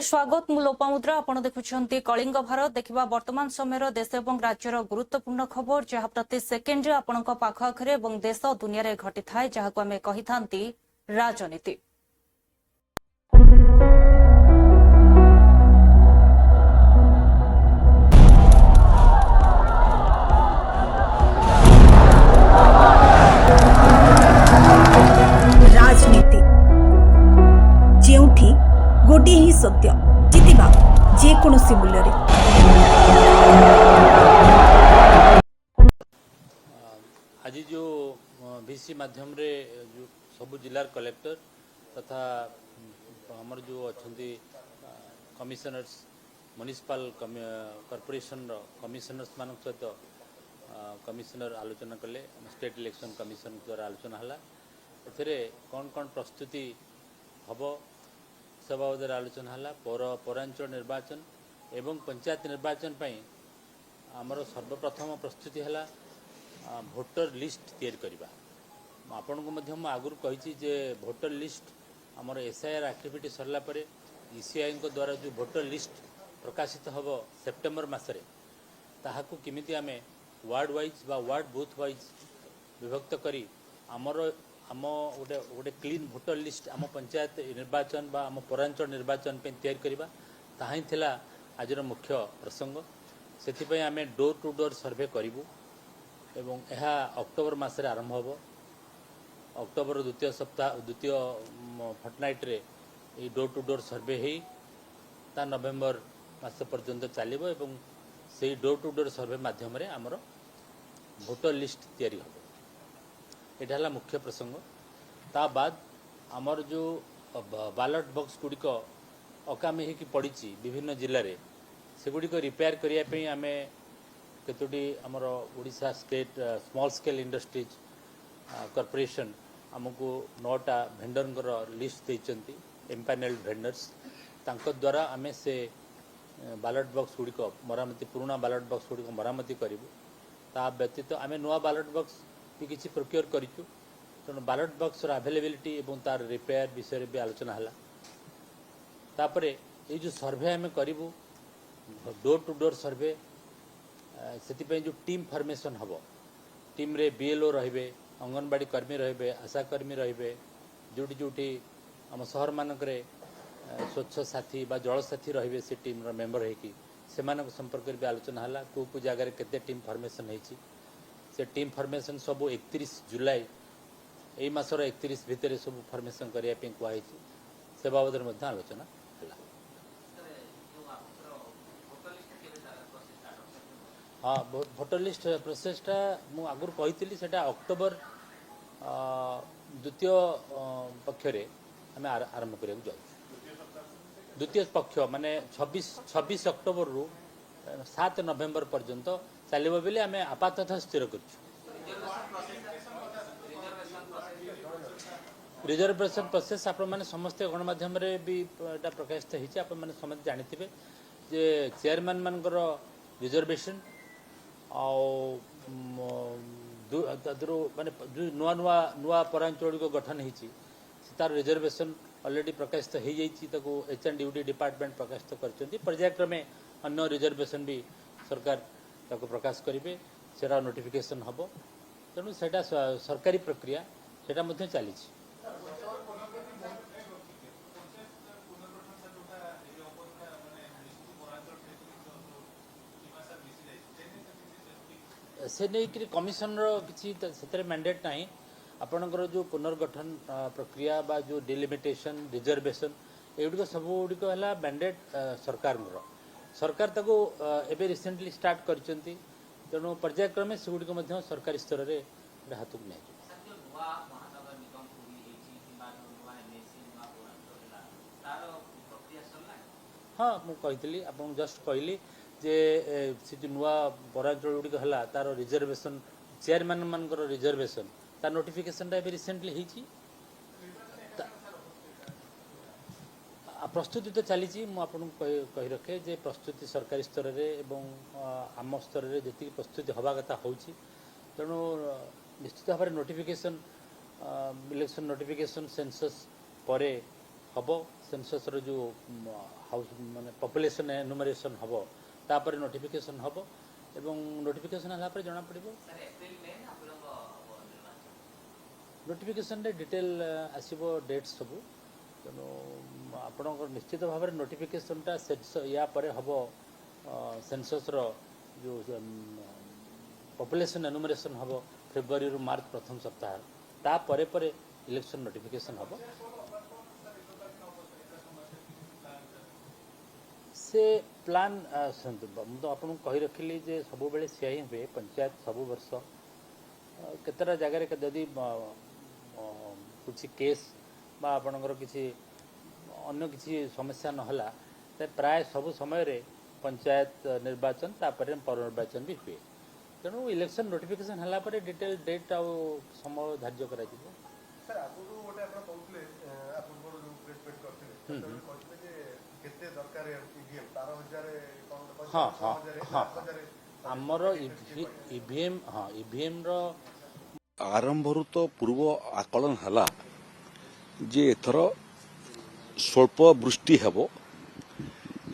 स्वागत मु लोपामुद्रा आपण देखुछंती कलिंग भारत देखिबा वर्तमान समय देश और राज्यर गुरुत्वपूर्ण खबर जहाँ प्रति सेकेंड आपण पाख आखरे और देश दुनिया रे घटी थाए जहाँ को आमे कहि थांती राजनीति। राजनीति जेउठी गोटे ही सत्य जितिबा जेकोसी मूल्य आज जो वीसी माध्यम रे जो सब जिलार कलेक्टर तथा हमर जो अच्छी कमिशनर्स म्युनिसिपल कॉर्पोरेशन कमिशनर्स मान सहित कमिशनर आलोचना कले स्टेट इलेक्शन कमिशन द्वारा आलोचना है ए कौन कौन प्रस्तुति हम से बाबद आलोचना है पौरांचल निर्वाचन एवं पंचायत निर्वाचन आमर सर्वप्रथम प्रस्तुति है भोटर लिस्ट तैयारी करवा आपण को आगुरी कही जे भोटर लिस्ट आमर एसआईआर एक्टिविटी सरला परे ईसीआई द्वारा जो भोटर लिस्ट प्रकाशित हम सेप्टेम्बर मसरे ताहाकू किमिति आमे वार्ड वाइज बा वार्ड बूथ वाइज विभक्त करी आमर आम गोटे गोटे क्लीन भोटर लिस्ट आम पंचायत निर्वाचन बा आम पौरांचल निर्वाचन पे तैयारी करवा ताही थिला आजर मुख्य प्रसंग से आमे डोर टू डोर सर्वे करूँ एवं यह अक्टोबर मसरे आरंभ हो अक्टोबर द्वितीय सप्ताह द्वितीय फर्टनाइट रे ये डोर टू डोर सर्वे हो ता नवेम्बर मास पर्यंत चलो एवं से डोर टू डोर सर्वे मध्यम आमर भोटर लिस्ट तैयारी हो यहाँ है मुख्य प्रसंग ता बाद आमर जो बैलेट बॉक्स गुड़िक अकामी होगी पड़ी विभिन्न जिले में सेगुड़िक रिपेयर करने आम केतोटी आमर Odisha state small scale industries corporation आमको 9टा भेंडर लिस्ट देती एम्पानेल्ड भेंडर्स तांको द्वारा आम से बैलेट बॉक्स गुड़िक मरामती पुराना बैलेट बॉक्स गुड़िक मरामती करूँ ता व्यतीत आम नुआ बैलेट बॉक्स भी किसी प्रोक्योर करूँ तेणु बैलेट बॉक्स अवेलेबिलिटी और तार रिपेयर विषय भी आलोचना है तापर ये जो सर्वे आम करूँ डोर टू डोर सर्वे से जो टीम फॉर्मेशन हम टीम रे बीएलओ रे अंगनवाड़ी कर्मी रे आशाकर्मी रे जोटी जोटी आम सहर मानक स्वच्छ साथी बा जल साथी रे से टीम रो मेंबर होगी से संपर्क में भी आलोचना है को जगार केते टीम फॉर्मेशन होती से टीम फॉर्मेशन सब 31 जुलाई यही मासर 31 भितर सब फॉर्मेशन करने कहुई से बाबद आलोचना है। हाँ भोटर लिस्ट प्रोसेसटा मु आगुरी कही से अक्टोबर द्वितीय पक्ष आम आरंभ करने जाऊँ द्वितीय पक्ष माने 26 अक्टोबर रु 7 नवेम्बर पर्यंत चलो बोले आम आपातः स्थिर कर रिजर्वेशन प्रोसेस आप समस्ते गणमाध्यम भी प्रकाशित होती आप समस्त जानी जे चेयरमैन मानकर रिजर्वेशन माने जो नुआ नुआ नुआ पौरांचल गठन होती तार रिजर्वेशन ऑलरेडी प्रकाशित हो जाती एच&ड्यूटी डिपार्टमेंट प्रकाशित कर पर्यायक्रमे अन्य रिजर्वेशन भी सरकार ताको प्रकाश करेंगे सेटा नोटिफिकेशन हम तेणु सेटा सरकारी प्रक्रिया सेटा मध्य चली से नहीं कमिशन किसी से मैंडेट ना आपणकर जो पुनर्गठन प्रक्रिया बा जो डिलिमिटेशन रिजर्वेशन एगुड़ सब गुड़िक है मैंडेट सरकार ताको एबे रिसेंटली स्टार्ट करचंती तेणु पर्यायक्रमे से गुड़िक सरकारी स्तर में हाथ को नहीं हाँ मुझे आप जस्ट कहली जे से नुआ पौरांचल गुड़िक है तार रिजर्वेशन चेयरमैन मान रिजर्वेशन तार नोटिफिकेशन रिसेंटली होती प्रस्तुति तो चली मुझे कही रखे जे प्रस्तुति सरकारी स्तर में आम स्तर में जी प्रस्तुति हवा कथा हो तेणु निश्चित भाव नोटिफिकेशन इलेक्शन नोटिफिकेशन सेंसस परे हम सेंसस रो जो हाउस माने पॉपुलेशन एनुमरेशन हबो तापर नोटिफिकेशन हबो एवं नोटिफिकेशन हला पर जणा पड़िबो नोटिफिकेशन रे डिटेल आसीबो डेट्स सब तेणु आपणकर निश्चित भाव में नोटिफिकेशनटा या परे हबो सेंसस रो जो पॉपुलेशन एनुमरेशन हबो फेब्रुआरी रु मार्च प्रथम सप्ताह ता परे परे इलेक्शन नोटिफिकेशन हबो से प्लान तो आपको कही रखिली जे सब बेले सी ही हुए पंचायत सब वर्ष केतरा जगार जदि कुछ केस बा आपणकर किसी अन्य किसी समस्या नहला तो प्राय सब समय रे पंचायत निर्वाचन तापर पौर निर्वाचन भी हुए तेणु इलेक्शन नोटिफिकेशन हला पर डिटेल डेट आ समय धार्य करा जिवो सर आगुरु गोटे आपण कहउतले आपण जो प्रेस मीट करथिले कहथिले जे केते दरकार ईवीएम 12000 कोन हाँ हाँ हाँ आमर ईवीएम हाँ ईवीएम रो आरंभरू तो पूर्व आकलन हला जे एथर स्वल्प वृष्टि हेबो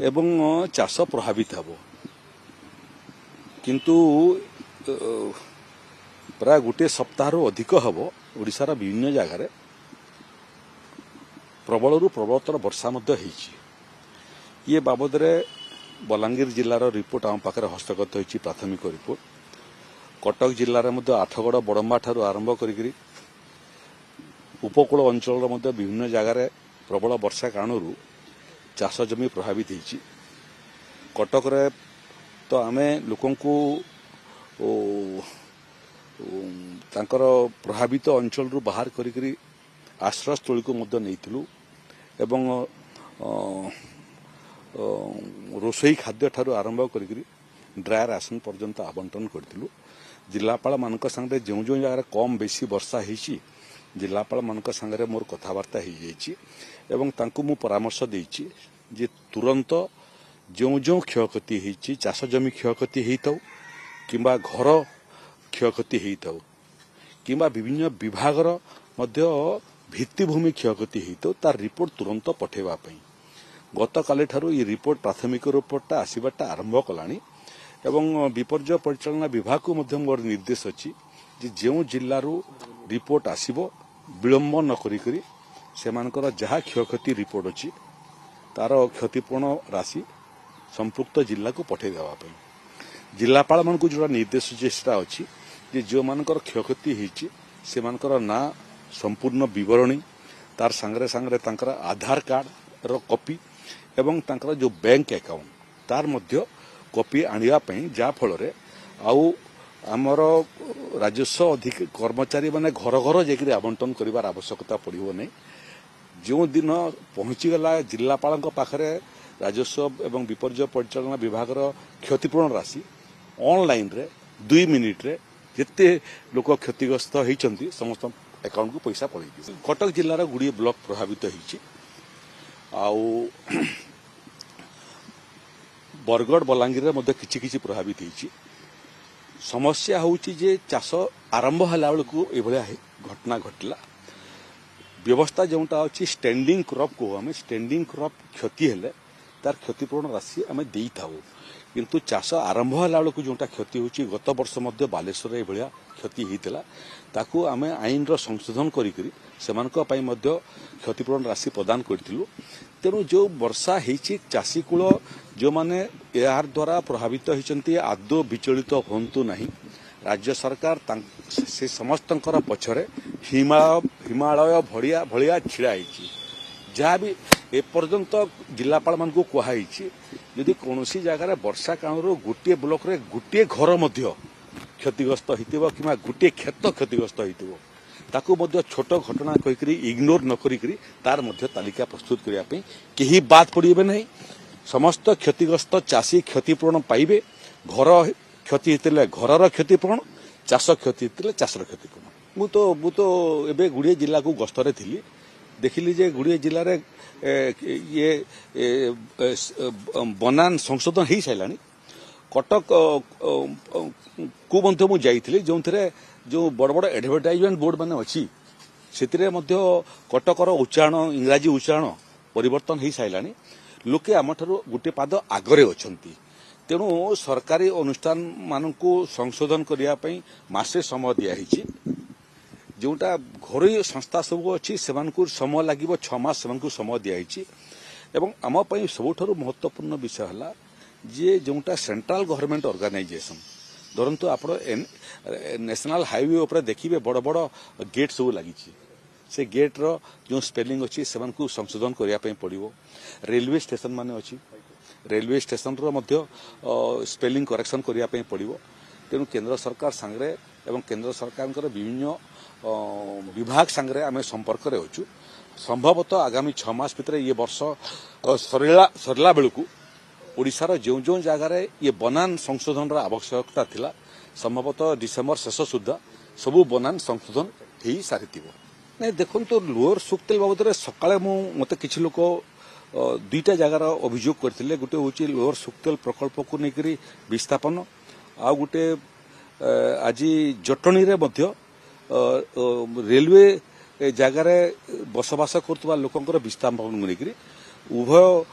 एवं चाष प्रभावित हेबो किंतु प्राय गोटे सप्ताह अधिक हेबो ओडिशार विभिन्न जगार प्रबलरू प्रबलतर वर्षा मध्य होईछि ये बाबद रे बलांगीर जिलार रिपोर्ट आम पाखे हस्तगत होईछि प्राथमिक रिपोर्ट कटक जिलार मध्य आठगड़ बड़म्बा ठारू आरंभ करी उपकूल अंचल विभिन्न जगार प्रबल वर्षा कारण चाष जमी प्रभावित होईछि कटक रे तो आमे लोकंकु तांकर प्रभावित अंचल रु बाहर करी आश्रयस्थली को मध्य नैथिलु एवं रोसई खाद्य ठारू आरंभ करी ड्राई राशन पर्यंत आवंटन करथिलु जिलापाल मानक संगे जो जो जगह कम बेसी वर्षा होईछि जिलापाल मानक संगे मोर कथबार्ता हो जाइछि एवं तांकु मु परामर्श देइछि जे तुरंत जो जो क्षयक्षति होईछि चाष जमी क्षयक्षति हेइथौ किंबा घर क्षयक्षति हेइथौ किंबा विभिन्न विभागर मध्य भित्तिभूमि क्षयक्षति हेइथौ तार रिपोर्ट तुरंत पठेबा पई गत काली ठारू ये रिपोर्ट प्राथमिक रिपोर्टटा आसीबाटा आरंभ कलानी एवं विपर्यय परिचालना विभाग को मध्य मोर निर्देश अछि जे जो जिल्लारू रिपोर्ट आसीबो विलंब न करी करी सेमानकर जहा क्षयक्षति रिपोर्ट अछि तार क्षतिपूर्ण राशि संपुक्त जिला को पठे देवा पई जिलापाल मान को जोड़ा निर्देश जेस्टा अछि जे जो मानकर क्षयक्षति हेछि सेमानकर ना संपूर्ण विवरणी तार संगरे संगरे तांकर आधार कार्ड रो कॉपी एवं तांकर जो बैंक अकाउंट तार मध्य कॉपी आनिया पई जा फल रे आउ आमर राजस्व अधिक कर्मचारी माने घर घर जेकरी आवंटन करिवार आवश्यकता पड़िबो नै जो दिन पहुंची गला जिलापाल पाखरे राजस्व एवं विपर्यय परिचालना विभाग क्षतिपूरण राशि ऑनलाइन रे 2 मिनिट रे जेते लोक क्षतिग्रस्त होइचंती समस्त अकाउंट को पैसा पड़े कटक जिलार गुड़ी ब्लॉक प्रभावित होइछि आउ बरगढ़ बलांगीर मध्य किछि किछि प्रभावित होइछि समस्या होउछि जे चाष आरंभ हला बेलकु एभलिया घटना घटला व्यवस्था जोटा अछि स्टैंडिंग क्रॉप को हमें स्टैंडिंग क्रॉप क्षति हेले तार क्षतिपूर्ण राशि आमे देई थाउ किंतु चाष आरंभ हला बेलकु जोटा क्षति होउछि गत वर्ष मध्य बालेश्वर एभलिया क्षति हेतिला ताकू आमे आईन रो संशोधन करी सेमानक पई मध्य क्षतिपूरण राशि प्रदान करथिलु तेणु जो वर्षा हेछि चाषी कूल जो माने यार द्वारा प्रभावित होइचंती आदो विचलित होंतु नहीं राज्य सरकार से समस्तंकर पछरे हिमालय भड़िया छिड़ा होइछि जहाँ भी ए पर्यंत जिलापाल मान को कहुई यदि कौन सी जगार वर्षा कारण गोटे ब्लॉक रे गोटे घर मध्य क्षतिग्रस्त होइतिबो किमा गोटे क्षेत्र क्षतिग्रस्त होइतिबो ताकू मध्य छोट घटना कहीकरी इग्नोर न करी तार मध्य तालिका प्रस्तुत करिया पे केही बात पड़िबे नहीं समस्त क्षतिग्रस्त चाषी क्षतिपूरण पाइबे घर क्षति हेतिले घरर क्षतिपूरण चाष क्षति हेतिले चाषर क्षतिपूरण मु तो एबे गुड़िए जिला को गस्तरे थिली देखिली जे गुड़िए जिले रे ये बनान संशोधन हो सारानी कटक को मध्य मु जाइथिली जोंथरे जो बड़ बड़ एडवर्टाइजमेंट बोर्ड माने अछि सेतिरे मध्य कटकर उच्चारण इंग्राजी उच्चारण परिवर्तन हो सारा लोके आम गोटे पाद आगरे अछंती तेणु सरकारी अनुष्ठान मानक संशोधन करने मासे समय दिखाई जोटा घरोई संस्था सब अच्छी से समय लगे 6 मास से समय दिखाई एवं आम सबुठ महत्वपूर्ण विषय है जे जोटा सेंट्रल गवर्नमेंट ऑर्गेनाइजेशन धरतु आप नेशनल हाईवे उपर देखिए बड़ बड़ गेट सब लगी से गेट रो जो स्पेलिंग अच्छी से संशोधन करने पड़ो रेलवे स्टेशन मान अच्छी रेलवे स्टेशन स्पेलिंग करेक्शन करने पड़ो तेणु केंद्र सरकार सांगरे एवं केंद्र सरकार विभिन्न विभाग सांगरे आम संपर्क में अच्छु संभवतः आगामी 6 मास भितर ये वर्ष सरला बेलू ओडिशार जो जो जगार ये बनान संशोधन आवश्यकता थिला संभवतः डिसेम्बर शेष सुधा सबू बनान संशोधन हो सारी नहीं देखो तो लोअर सुक्तेल बाबद सकाଳେ मत कि लोक दुईटा जगार अभियोग करते गोटे हूँ लोअर सुक्तेल प्रकल्प को लेकर विस्थापन आ गोटे आज जटणी रेलवे जगार बसवास कर लोकंर विस्थापन को लेकर उभय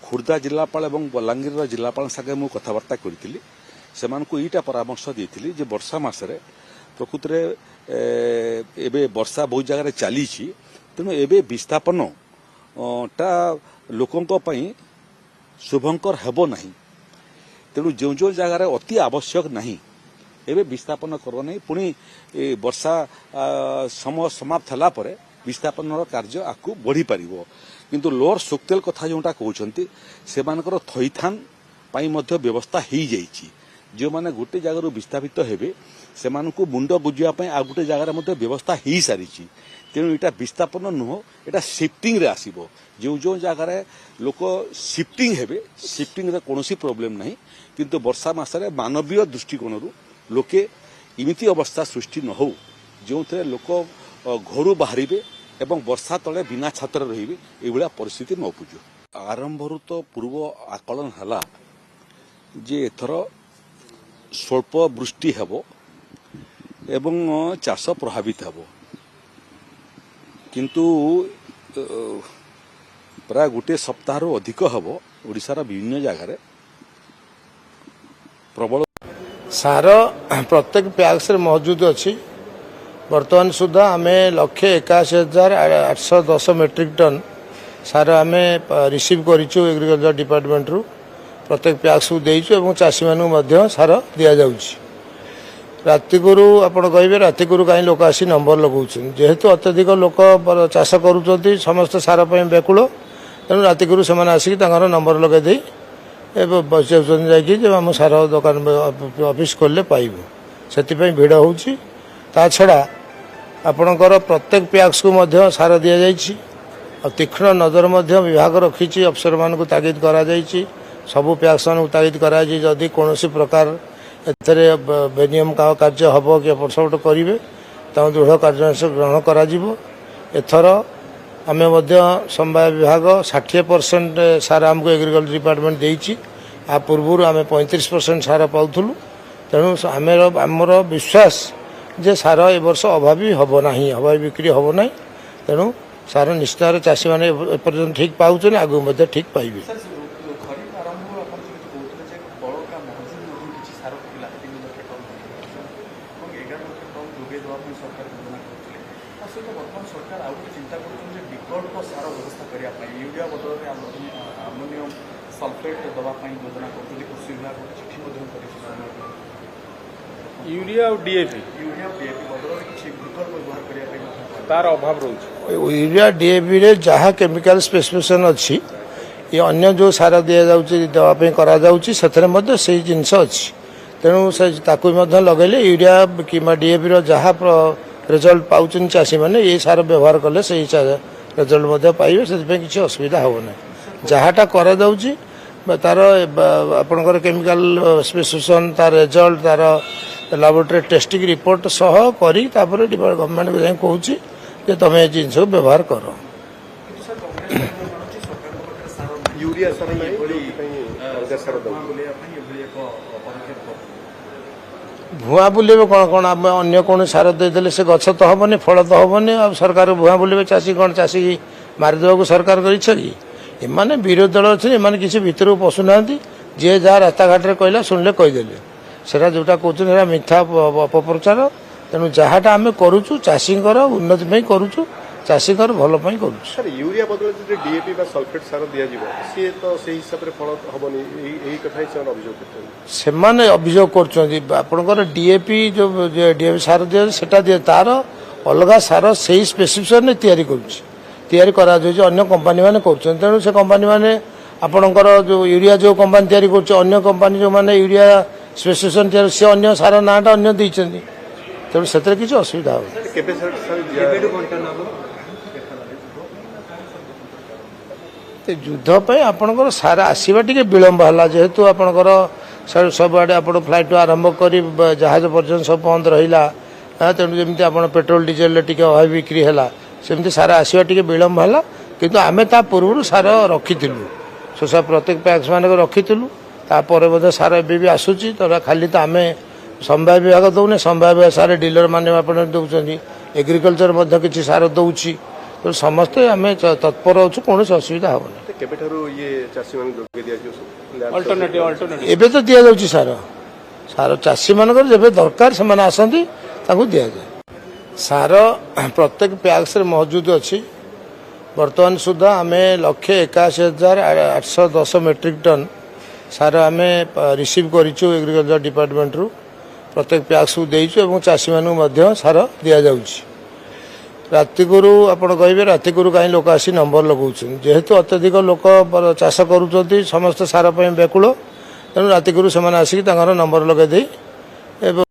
खुर्दा जिलापाल और बलांगीर जिलापाल सागे मु कथबार्ता करी से ईटा परामर्श देती जे वर्षा मसरे प्रकृत एबे वर्षा बहुत जगह चली तेणु एबे विस्थापन टा लोकों शुभंकर हेबो नहीं तेणु जो जो जगार अति आवश्यक नहीं एबे विस्थापन कर नहीं पुणी वर्षा समय समाप्त होला परे विस्थापन कार्य आकु बढ़ी पारिबो किंतु लोअर सुक्तेल कथा जोटा कहते से थईथान व्यवस्था हो जाइए जो मैंने गोटे जगार विस्थापित हेबे से मुंड गुजापी आ गोटे जगार व्यवस्था हो सारी तेणु यहाँ विस्थापन नुह यहाँ सिफ्टिंग रे आसीबो जो जो जगार लोक सिफ्टिंग हेबे सिफ्टिंग रे कौनसी प्रॉब्लम नहीं किंतु वर्षा मासरे मानवीय दृष्टिकोण लोके इमिति अवस्था सृष्टि न हो जो थे लोक घर बाहर एवं वर्षा तले बिना छात्र रहिबे एभला परिस्थिति न उपजु आरंभरू तो पूर्व आकलन हला जे एथर स्वल्प वृष्टि हेबो एवं चाष प्रभावित हेबो किंतु प्राय गोटे सप्ताह अधिक हेबो ओडिशार विभिन्न जगार प्रबल सार प्रत्येक पैक्स मौजूद अच्छी बर्तमान सुधा आम 181,810 मेट्रिक टन सार आम रिसीव करूँ एग्रीकल्चर डिपार्टमेंट रु प्रत्येक पैक्स को देचु चाषी मानू सार दि जाऊँगी रातिकुरु आपण कहे रातिकुरु कहीं लोक आसी नंबर लगाऊँ जेहेतु अत्यधिक लोक चाष करुँच समस्त सार व्याकुल तेणु रातिकुरु से आसिक नंबर लगे बस जाम सार दुकान ऑफिस खोलले पाइबू से भिड़ होची ता छड़ा आपणकर प्रत्येक पैक्स को सार दि जाइए और तीक्ष्ण नजर विभाग रखी अफसर मान को तागिद करा जाइए सबू पैक्स मान तागिद करा जदि कौन प्रकार एथरे बेनियम कार्य हम कि एपट करेंगे दृढ़ कार्यानुष्ठान ग्रहण करा एथर आम समवाय विभाग 60% सार आमको एग्रीकल्चर डिपार्टमेंट देइछि आ पूर्व आम 35% सार पाउथुलु तेणु आमर विश्वास जे सार ए वर्ष अभावी हम ना अभावी बिक्री हम ना तेणु सार निश्चित चाषी मैंने एपर्यंत ठीक पाउछन आगु ठीक पाइबे यूरिया और डीएपी तार अभाव रही यूरिया डीएपी रे जहाँ केमिकल स्पेसिफिकेशन अच्छी ये अन्य जो सार दि जावाई करा से जिनस अच्छी तेणु से लगेले यूरिया कि डीएपी जहाँ रिजल्ट पाँच चाषी मैंने ये सार व्यवहार कले से रिजल्ट पाइबे से किसी असुविधा होना जहाँटा करा तार आपणकर केमिकल स्पेसिफिकेशन तार रिजल्ट तार लैबोरेटरी टेस्टिंग रिपोर्ट सह करी गवर्नमेंट को जाए कहूँ जे तुम ये जिनस व्यवहार कर भुआ बुलेबे कौन कौन आम अन्य कौन सार देदेले से गछ तो हेनी फल तो हेनी आ सरकार भुआ बुलेबे चाषी कौन चाषी ମାରିଦେବାକୁ ସରକାରଙ୍କର ଇଚ୍ଛା କି? ଏମାନେ ବିରୋଧୀ ଦଳ ଅଛନ୍ତି, ଏମାନେ କିଛି ଭିତରକୁ ପଶୁନାହାନ୍ତି। ଯିଏ ଯାହା ରାସ୍ତାଘାଟରେ କହିଲା ଶୁଣିଲେ କହିଦେଲେ। ସେଟା ଯୋଉଟା କହୁଛନ୍ତି ସେଟା ମିଥ୍ୟା ଅପପ୍ରଚାର। ତେଣୁ ଯାହାଟା ଆମେ କରୁଛୁ ଚାଷୀଙ୍କର ଉନ୍ନତି ପାଇଁ କରୁଛୁ, ଚାଷୀଙ୍କର ଭଲ ପାଇଁ କରୁଛୁ। ସାର୍ ୟୁରିଆ ବଦଳରେ ଯଦି ଡିଏପି ବା ସଲଫେଟ୍ ସାର ଦିଆଯିବ ସିଏ ତ ସେଇ ହିସାବରେ ଫଳ ହବନି, ଏଇ କଥା ହିଁ ସେମାନେ ଅଭିଯୋଗ କରୁଛନ୍ତି। ସେମାନେ ଅଭିଯୋଗ କରୁଛନ୍ତି ଆପଣଙ୍କର ଡିଏପି ଯୋଉ ଡିଏପି ସାର ଦିଆଯାଉଛି ସେଟା ଦିଏ, ତାର ଅଲଗା ସାର ସେଇ ସ୍ପେସିଫିକେସନରେ ତିଆରି କରାଯାଉଛି, ଅନ୍ୟ କମ୍ପାନୀମାନେ କରୁଛନ୍ତି। ତେଣୁ ସେ କମ୍ପାନୀମାନେ ଆପଣଙ୍କର ଯୋଉ ୟୁରିଆ ଯୋଉ କମ୍ପାନୀ ତିଆରି କରୁଛି, ଅନ୍ୟ କମ୍ପାନୀ ଯୋଉମାନେ ୟୁରିଆ ସ୍ପେସିଫିକେସନ ତିଆରି ସେ ଅନ୍ୟ ସାର ନାଁଟା ଅନ୍ୟ ଦେଇଛନ୍ତି। ତେଣୁ ସେଥିରେ କିଛି ଅସୁବିଧା ହେବ। କେବେ ସାର୍ ଯୁଦ୍ଧ ପାଇଁ ଆପଣଙ୍କର ସାର ଆସିବା ଟିକେ ବିଳମ୍ବ ହେଲା, ଯେହେତୁ ଆପଣଙ୍କର ସବୁଆଡ଼େ ଆପଣ ଫ୍ଲାଇଟ୍ ଆରମ୍ଭ କରି ଜାହାଜ ପର୍ଯ୍ୟନ୍ତ ସବୁ ବନ୍ଦ ରହିଲା। ତେଣୁ ଯେମିତି ଆପଣ ପେଟ୍ରୋଲ ଡିଜେଲରେ ଟିକେ ଅଭାବ ବିକ୍ରି ହେଲା, ସେମିତି ସାର ଆସିବା ଟିକେ ବିଳମ୍ବ ହେଲା। କିନ୍ତୁ ଆମେ ତା ପୂର୍ବରୁ ସାର ରଖିଥିଲୁ, ପ୍ରତ୍ୟେକ ପ୍ୟାକ୍ସ ମାନଙ୍କ ରଖିଥିଲୁ। ତାପରେ ମଧ୍ୟ ସାର ଏବେ ବି ଆସୁଛି। ଖାଲି ତ ଆମେ ସମବାୟ ବିଭାଗ ଦଉନେ, ସମବାୟ ବିଭାଗ ସାର ଡିଲର ମାନେ ଆପଣ ଦେଉଛନ୍ତି, ଏଗ୍ରିକଲଚର ମଧ୍ୟ କିଛି ସାର ଦେଉଛି। ତେଣୁ ସମସ୍ତେ ଆମେ ତତ୍ପର ଅଛୁ, କୌଣସି ଅସୁବିଧା ହେବନି। କେବେଠାରୁ ଇଏ ଚାଷୀମାନଙ୍କୁ ଯୋଗାଇ ଦିଆଯିବ? ଏବେ ତ ଦିଆଯାଉଛି ସାର ଚାଷୀମାନଙ୍କର ଯେବେ ଦରକାର ସେମାନେ ଆସନ୍ତି ତାଙ୍କୁ ଦିଆଯାଏ। ସାର ପ୍ରତ୍ୟେକ ପ୍ୟାକ୍ସରେ ମହଜୁଦ ଅଛି। ବର୍ତ୍ତମାନ ସୁଦ୍ଧା ଆମେ 181,810 ମେଟ୍ରିକ ଟନ୍ ସାର ଆମେ ରିସିଭ୍ କରିଛୁ ଏଗ୍ରିକଲଚର ଡିପାର୍ଟମେଣ୍ଟରୁ। ପ୍ରତ୍ୟେକ ପ୍ୟାକ୍ସକୁ ଦେଇଛୁ ଏବଂ ଚାଷୀମାନଙ୍କୁ ମଧ୍ୟ ସାର ଦିଆଯାଉଛି। ରାତିକରୁ ଆପଣ କହିବେ ରାତିକରୁ କାହିଁ ଲୋକ ଆସି ନମ୍ବର ଲଗାଉଛନ୍ତି? ଯେହେତୁ ଅତ୍ୟଧିକ ଲୋକ ଚାଷ କରୁଛନ୍ତି, ସମସ୍ତେ ସାର ପାଇଁ ବ୍ୟାକୁଳ, ତେଣୁ ରାତିକରୁ ସେମାନେ ଆସିକି ତାଙ୍କର ନମ୍ବର ଲଗାଇ ଦେଇ ଏବଂ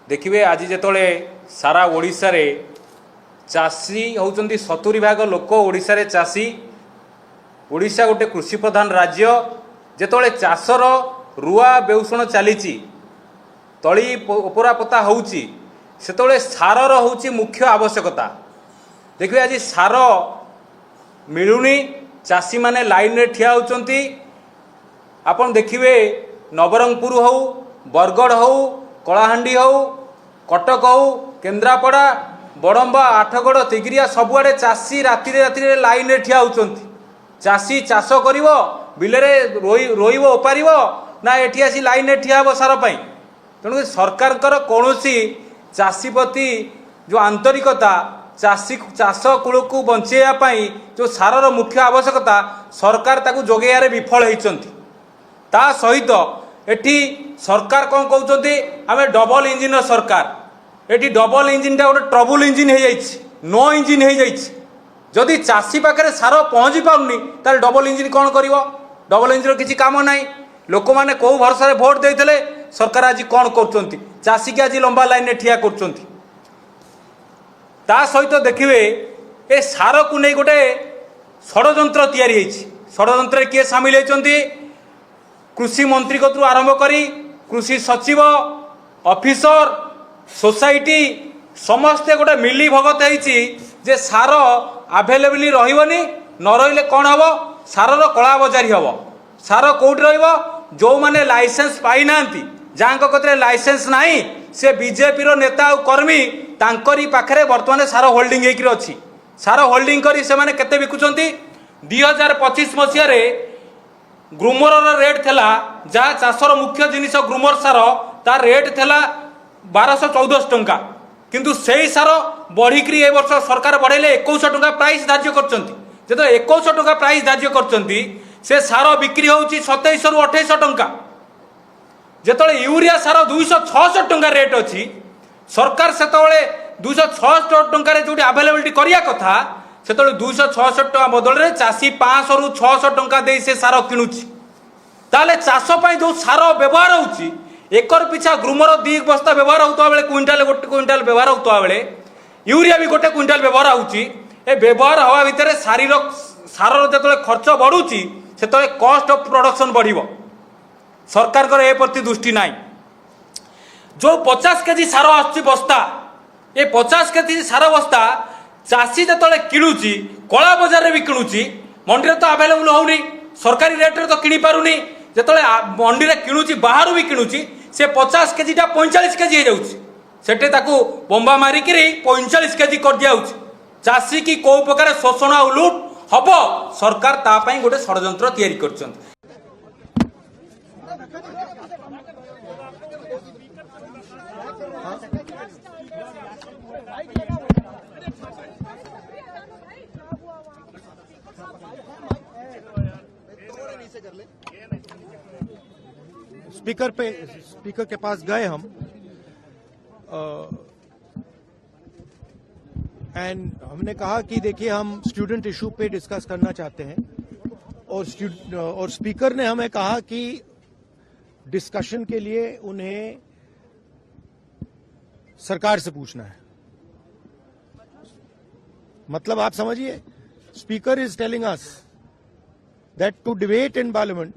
ଦେଖିବେ ଆଜି ଯେତେବେଳେ ସାରା ଓଡ଼ିଶାରେ ଚାଷୀ ହେଉଛନ୍ତି 70% ଲୋକ ଓଡ଼ିଶାରେ ଚାଷୀ। ଓଡ଼ିଶା ଗୋଟେ କୃଷି ପ୍ରଧାନ ରାଜ୍ୟ। ଯେତେବେଳେ ଚାଷର ରୁଆ ବେଉଷଣ ଚାଲିଛି, ତଳି ଉପରା ପୋତା ହେଉଛି, ସେତେବେଳେ ସାରର ହେଉଛି ମୁଖ୍ୟ ଆବଶ୍ୟକତା। ଦେଖିବେ ଆଜି ସାର ମିଳୁନି, ଚାଷୀମାନେ ଲାଇନରେ ଠିଆ ହେଉଛନ୍ତି। ଆପଣ ଦେଖିବେ ନବରଙ୍ଗପୁର ହେଉ, ବରଗଡ଼ ହେଉ, କଳାହାଣ୍ଡି ହେଉ, କଟକ ହେଉ, କେନ୍ଦ୍ରାପଡ଼ା, ବଡ଼ମ୍ବା, ଆଠଗଡ଼, ତିଗିରିଆ ସବୁଆଡ଼େ ଚାଷୀ ରାତିରେ ଲାଇନରେ ଠିଆ ହେଉଛନ୍ତି। ଚାଷୀ ଚାଷ କରିବ, ବିଲରେ ରୋଇବ ଓପାରିବ ନା ଏଠି ଆସି ଲାଇନରେ ଠିଆ ହେବ ସାର ପାଇଁ? ତେଣୁ ସରକାରଙ୍କର କୌଣସି ଚାଷୀ ପ୍ରତି ଯେଉଁ ଆନ୍ତରିକତା, ଚାଷ କୂଳକୁ ବଞ୍ଚେଇବା ପାଇଁ ଯେଉଁ ସାରର ମୁଖ୍ୟ ଆବଶ୍ୟକତା, ସରକାର ତାକୁ ଯୋଗାଇବାରେ ବିଫଳ ହୋଇଛନ୍ତି। ତା ସହିତ ଏଠି ସରକାର କ'ଣ କହୁଛନ୍ତି, ଆମେ ଡବଲ ଇଞ୍ଜିନର ସରକାର। ଏଠି ଡବଲ ଇଞ୍ଜିନଟା ଗୋଟେ ଟ୍ରବୁଲ ଇଞ୍ଜିନ ହେଇଯାଇଛି, नो ଇଞ୍ଜିନ ହେଇଯାଇଛି। ଯଦି ଚାଷୀ ପାଖରେ ସାର ପହଞ୍ଚି ପାରୁନି ତାହେଲେ ଡବଲ ଇଞ୍ଜିନ କ'ଣ କରିବ? ଡବଲ ଇଞ୍ଜିନର କିଛି କାମ ନାହିଁ। ଲୋକମାନେ କେଉଁ ଭରସାରେ ଭୋଟ ଦେଇଥିଲେ, ସରକାର ଆଜି କ'ଣ କରୁଛନ୍ତି? ଚାଷୀକି ଆଜି ଲମ୍ବା ଲାଇନରେ ଠିଆ କରୁଛନ୍ତି। ତା ସହିତ ଦେଖିବେ ଏ ସାରକୁ ନେଇ ଗୋଟେ ଷଡ଼ଯନ୍ତ୍ର ତିଆରି ହେଇଛି। ଷଡ଼ଯନ୍ତ୍ରରେ କିଏ ସାମିଲ ହେଇଛନ୍ତି? କୃଷି ମନ୍ତ୍ରୀ କତରୁ ଆରମ୍ଭ କରି କୃଷି ସଚିବ, ଅଫିସର, सोसाइटी समस्ते गोटे मिली भगत होती जे सार आभेलेबल रही न रही कौन हम सारर कला बजारी हम सार कौट रो मैंने लाइसेंस पाई ना जहाँ कतरे लाइसेंस ना से बीजेपी रो नेता और कर्मी तांकरी पाखरे बर्तमान सार होल्डिंग अच्छी सार होल्डिंग करी से माने केते बिकुचंती 2025 मसीह ग्रूमर रेट थेला जहाँ चाषर मुख्य जिनिस ग्रूमर सार तार रेट थेला 1214 टंका किंतु सेही सार बढ़िकी ए वर्ष सरकार बढ़ेले 2100 टंका प्राइस धार्य करचंती जेतो 2100 टंका प्राइस धार्य करचंती से सार बिक्री होउची 2700 रु 2800 टंका जेतले यूरिया सार 266 टंका रेट अछि सरकार सेतले 266 टंका रे जोटी अवेलेबिलिटी करिया कथा सेतले 266 टंका बदल रे चासी 500 रु 600 टंका दे से सार किनुची ताले चाष पई जो सार व्यवहार होउची एकर पिछा ग्रूमर 2 बस्ता व्यवहार होता बेले क्विंटाल गोटे क्विंटाल व्यवहार होता बेले यूरिया भी गोटे क्विंटाल व्यवहार होउची ए व्यवहार हवा भितर शारीर सार जो खर्च बढ़ुची से कॉस्ट ऑफ प्रोडक्शन बढ़िबो सरकार कर ए प्रति दृष्टि नाई जो 50 केजी सार आसुची बस्ता ए 50 केजी सार बस्ता चाषी जो किणुची कला बजार रे भी किणुची मंडी रे तो अवेलेबल होउनी सरकारी रेट रे तो किणी पारुनी जेतले मंडी रे किणुची बाहर भी किणुची से 50 केजी टा 45 केजी हो जाउची सेटे ताकू बंबा मारी करी 45 केजी कर दिया होउची चाषी की कोई प्रकार शोषण आ लुट हब सरकार ता पई गोटे षडयंत्र तैयारी करछन्ति। स्पीकर के पास गए हम एंड हमने कहा कि देखिए हम स्टूडेंट इशू पे डिस्कस करना चाहते हैं और स्पीकर ने हमें कहा कि डिस्कशन के लिए उन्हें सरकार से पूछना है। मतलब आप समझिए, speaker is telling us that to debate in parliament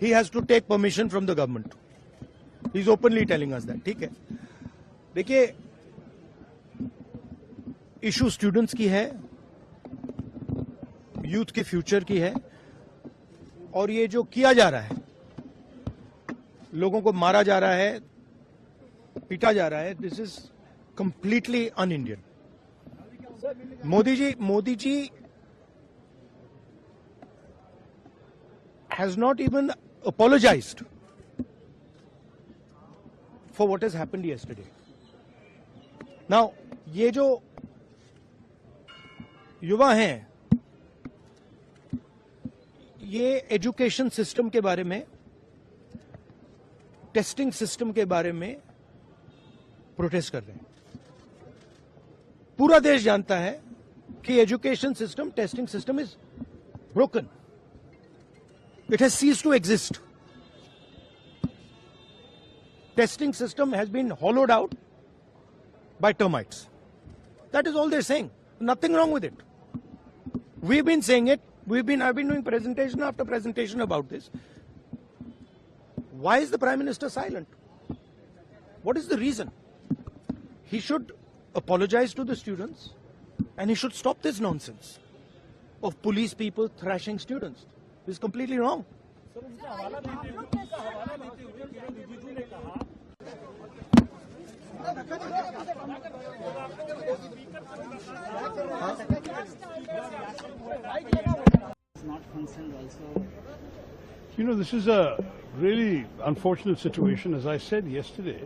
he has to take permission from the government. He is openly telling us that. ठीक है, देखिए इशू स्टूडेंट्स की है, यूथ के फ्यूचर की है, और ये जो किया जा रहा है, लोगों को मारा जा रहा है, पीटा जा रहा है, this is completely un Indian. Modi ji has not even apologized for what has happened yesterday. Now, ये जो युवा हैं, ये एजुकेशन सिस्टम के बारे में, टेस्टिंग सिस्टम के बारे में प्रोटेस्ट कर रहे हैं। पूरा देश जानता है कि education system, testing system is broken. It has ceased to exist. Testing system has been hollowed out by termites. That is all they're saying. Nothing wrong with it. We've been saying it. I've been doing presentation after presentation about this. Why is the Prime Minister silent? What is the reason? He should apologize to the students and he should stop this nonsense of police people thrashing students. This is completely wrong. You know, this is a really unfortunate situation. As I said yesterday,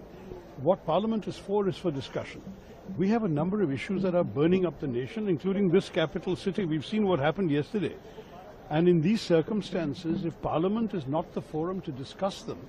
what Parliament is for discussion. We have a number of issues that are burning up the nation, including this capital city. We've seen what happened yesterday. And in these circumstances, if Parliament is not the forum to discuss them,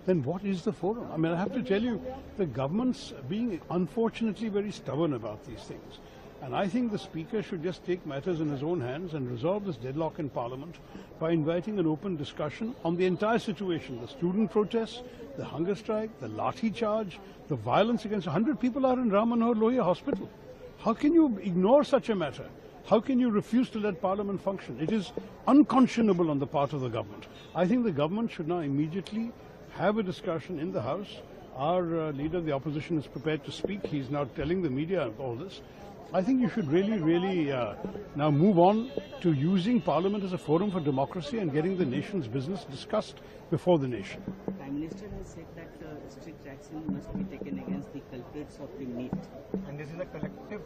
then what is the forum? I mean, I have to tell you, the government's being unfortunately very stubborn about these things. And I think the Speaker should just take matters in his own hands and resolve this deadlock in Parliament by inviting an open discussion on the entire situation, the student protests, the hunger strike, the lathi charge, the violence against 100 people are in Ram Manohar Lohia Hospital. How can you ignore such a matter? How can you refuse to let Parliament function? It is unconscionable on the part of the government. I think the government should now immediately have a discussion in the House. Our leader of the opposition is prepared to speak. He's now telling the media all this. I think you should really now move on to using Parliament as a forum for democracy and getting the nation's business discussed before the nation. Prime Minister has said that strict action must be taken against the culprits of the meat. And this is a collective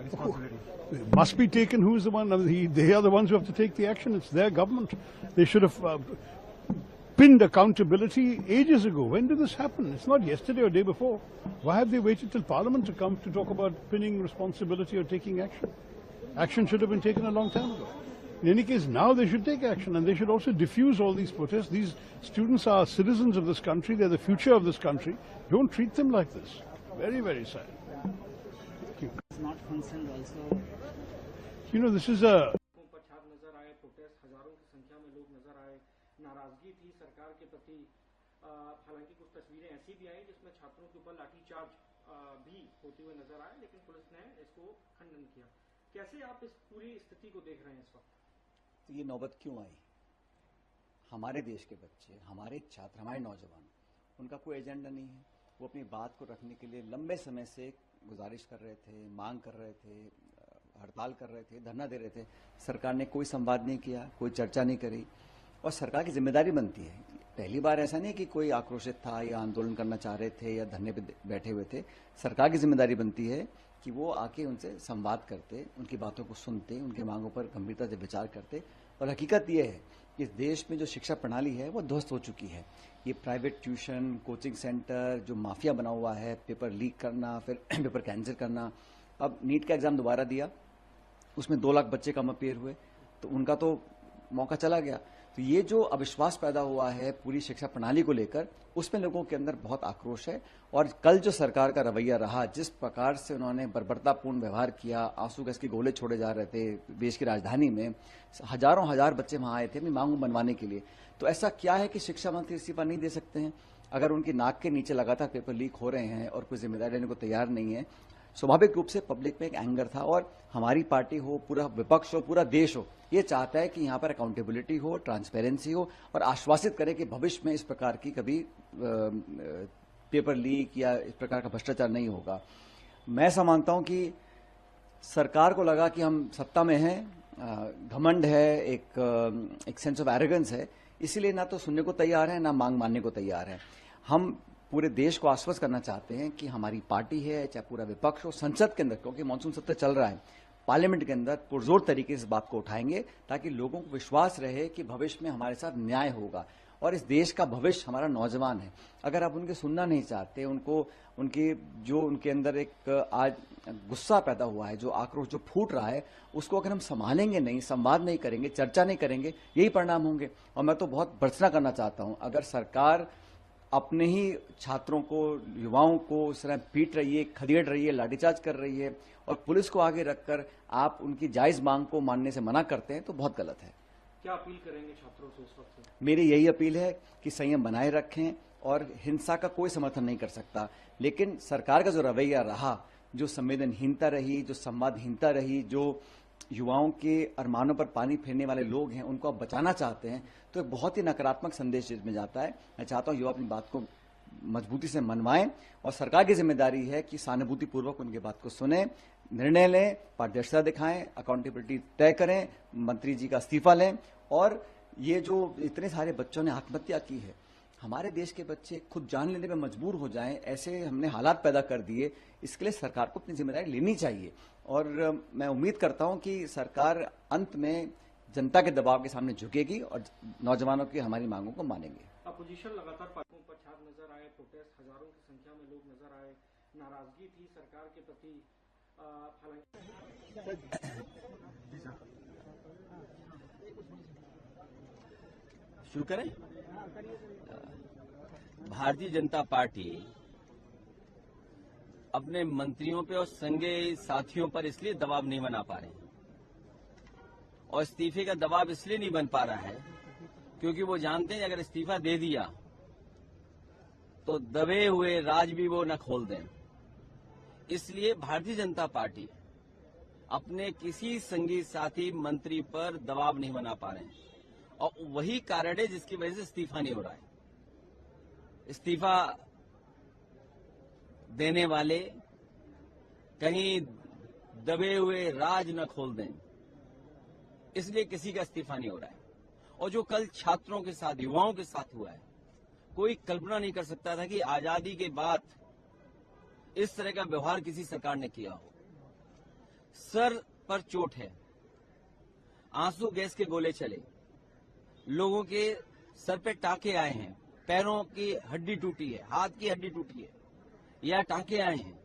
responsibility. It must be taken. Who is the one? I mean, they are the ones who have to take the action. It's their government. They should have pinned accountability ages ago. When did this happen? It's not yesterday or day before. Why have they waited till Parliament to come to talk about pinning responsibility or taking action? Action should have been taken a long time ago. In any case, now they should take action and they should also diffuse all these protests. These students are citizens of this country. They're the future of this country. Don't treat them like this. Very, very sad. Thank you. It's not concerned also. You know, this is a... नाराजगी थी सरकार के प्रति, हालांकि कुछ तस्वीरें ऐसी भी आई जिसमें छात्रों के ऊपर लाठीचार्ज भी होते हुए नजर आए, लेकिन पुलिस ने इसको खंडन किया। कैसे आप इस पूरी स्थिति को देख रहे हैं इस वक्त? तो ये नौबत क्यों आई? हमारे देश के बच्चे, हमारे छात्र, हमारे नौजवान, उनका कोई एजेंडा नहीं है। वो अपनी बात को रखने के लिए लंबे समय से गुजारिश कर रहे थे, मांग कर रहे थे, हड़ताल कर रहे थे, धरना दे रहे थे। सरकार ने कोई संवाद नहीं किया, कोई चर्चा नहीं करी। और सरकार की जिम्मेदारी बनती है, पहली बार ऐसा नहीं कि कोई आक्रोशित था या आंदोलन करना चाह रहे थे या धरने पे बैठे हुए थे। सरकार की जिम्मेदारी बनती है कि वो आके उनसे संवाद करते, उनकी बातों को सुनते, उनकी मांगों पर गंभीरता से विचार करते। और हकीकत ये है कि इस देश में जो शिक्षा प्रणाली है वो ध्वस्त हो चुकी है। ये प्राइवेट ट्यूशन, कोचिंग सेंटर, जो माफिया बना हुआ है, पेपर लीक करना, फिर पेपर कैंसिल करना। अब नीट का एग्जाम दोबारा दिया, उसमें 2 लाख बच्चे कम अपेयर हुए, तो उनका तो मौका चला गया। तो ये जो अविश्वास पैदा हुआ है पूरी शिक्षा प्रणाली को लेकर, उसमें लोगों के अंदर बहुत आक्रोश है। और कल जो सरकार का रवैया रहा, जिस प्रकार से उन्होंने बर्बरतापूर्ण व्यवहार किया, आंसू गैस के गोले छोड़े जा रहे थे देश की राजधानी में, हजारों हजार बच्चे वहां आए थे अपनी मांग मनवाने के लिए। तो ऐसा क्या है कि शिक्षा मंत्री इस्तीफा नहीं दे सकते हैं? अगर उनकी नाक के नीचे लगातार पेपर लीक हो रहे हैं और कोई जिम्मेदारी लेने को तैयार नहीं है, स्वाभाविक रूप से पब्लिक में एक एंगर था। और हमारी पार्टी हो, पूरा विपक्ष हो, पूरा देश हो, ये चाहता है कि यहाँ पर अकाउंटेबिलिटी हो, ट्रांसपेरेंसी हो और आश्वासित करे कि भविष्य में इस प्रकार की कभी पेपर लीक या इस प्रकार का भ्रष्टाचार नहीं होगा। मैं ऐसा मानता हूं कि सरकार को लगा कि हम सत्ता में हैं, घमंड है, एक सेंस ऑफ एरोगेंस है, इसीलिए ना तो सुनने को तैयार है, ना मांग मानने को तैयार है। हम पूरे देश को आश्वस्त करना चाहते हैं कि हमारी पार्टी है, चाहे पूरा विपक्ष हो, संसद के अंदर, क्योंकि मानसून सत्र चल रहा है, पार्लियामेंट के अंदर पुरजोर तरीके से इस बात को उठाएंगे ताकि लोगों को विश्वास रहे कि भविष्य में हमारे साथ न्याय होगा। और इस देश का भविष्य हमारा नौजवान है। अगर आप उनके सुनना नहीं चाहते, उनके अंदर एक आज गुस्सा पैदा हुआ है, जो आक्रोश जो फूट रहा है, उसको अगर हम संभालेंगे नहीं, संवाद नहीं करेंगे, चर्चा नहीं करेंगे, यही परिणाम होंगे। और मैं तो बहुत भर्त्सना करना चाहता हूं, अगर सरकार अपने ही छात्रों को, युवाओं को इस तरह पीट रही है, खदेड़ रही है, लाठीचार्ज कर रही है और पुलिस को आगे रखकर आप उनकी जायज मांग को मानने से मना करते हैं, तो बहुत गलत है। क्या अपील करेंगे छात्रों से इस वक्त? मेरी यही अपील है कि संयम बनाए रखें और हिंसा का कोई समर्थन नहीं कर सकता, लेकिन सरकार का जो रवैया रहा, जो संवेदनहीनता रही, जो संवादहीनता रही, जो युवाओं के अरमानों पर पानी फेरने वाले लोग हैं, उनको आप बचाना चाहते हैं, तो एक बहुत ही नकारात्मक संदेश इसमें जाता है। मैं चाहता हूं युवा अपनी बात को मजबूती से मनवाएं और सरकार की जिम्मेदारी है कि सहानुभूतिपूर्वक उनकी बात को सुने, निर्णय लें, पारदर्शिता दिखाएं, अकाउंटेबिलिटी तय करें, मंत्री जी का इस्तीफा लें। और ये जो इतने सारे बच्चों ने आत्महत्या की है, हमारे देश के बच्चे खुद जान लेने पर मजबूर हो जाएं, ऐसे हमने हालात पैदा कर दिए, इसके लिए सरकार को अपनी जिम्मेदारी लेनी चाहिए। और मैं उम्मीद करता हूं कि सरकार अंत में जनता के दबाव के सामने झुकेगी और नौजवानों की हमारी मांगों को मानेंगे। अपोजिशन लगातार पार्टियों पर छात्र नजर आए, प्रोटेस्ट हजारों की संख्या में लोग नजर आए, नाराजगी थी सरकार के प्रति। शुरू करें। भारतीय जनता पार्टी अपने मंत्रियों पे और संगे साथियों पर इसलिए दबाव नहीं बना पा रहे और इस्तीफे का दबाव इसलिए नहीं बन पा रहा है क्योंकि वो जानते हैं अगर इस्तीफा दे दिया तो दबे हुए राज भी वो न खोल दें। इसलिए भारतीय जनता पार्टी अपने किसी संगी साथी मंत्री पर दबाव नहीं बना पा रहे हैं और वही कारण है जिसकी वजह से इस्तीफा नहीं हो रहा है। इस्तीफा देने वाले कहीं दबे हुए राज न खोल दें, इसलिए किसी का इस्तीफा नहीं हो रहा है। और जो कल छात्रों के साथ, युवाओं के साथ हुआ है, कोई कल्पना नहीं कर सकता था कि आजादी के बाद इस तरह का व्यवहार किसी सरकार ने किया हो। सर पर चोट है, आंसू गैस के गोले चले, लोगों के सर पे टाके आए हैं, पैरों की हड्डी टूटी है, हाथ की हड्डी टूटी है या टाके आए हैं।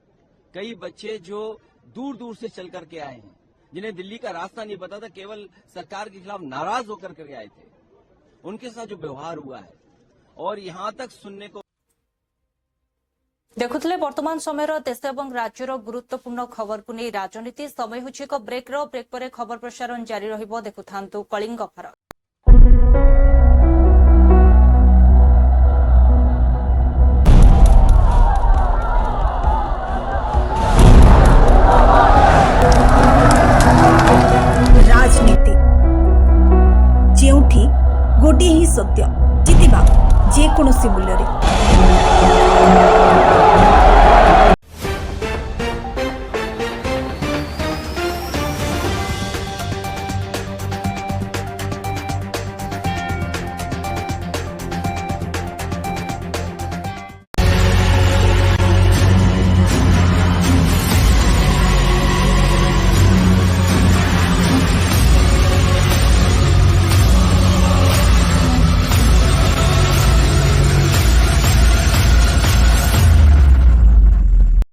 कई बच्चे जो दूर दूर से चल करके आए हैं, जिन्हें दिल्ली का रास्ता नहीं पता था, केवल सरकार के खिलाफ नाराज होकर के आए थे, उनके साथ जो व्यवहार हुआ है और यहां तक सुनने को देखुले वर्तमान समय देश और राज्यर गुरुत्वपूर्ण खबर को नहीं राजनीति समय होछि एक ब्रेक पर खबर प्रसारण जारी रहिबो। देखुथांतु कलिंग भारत। राजनीति जेउठी गोटे ही सत्य जितिबा जेकोसी मूल्य रे।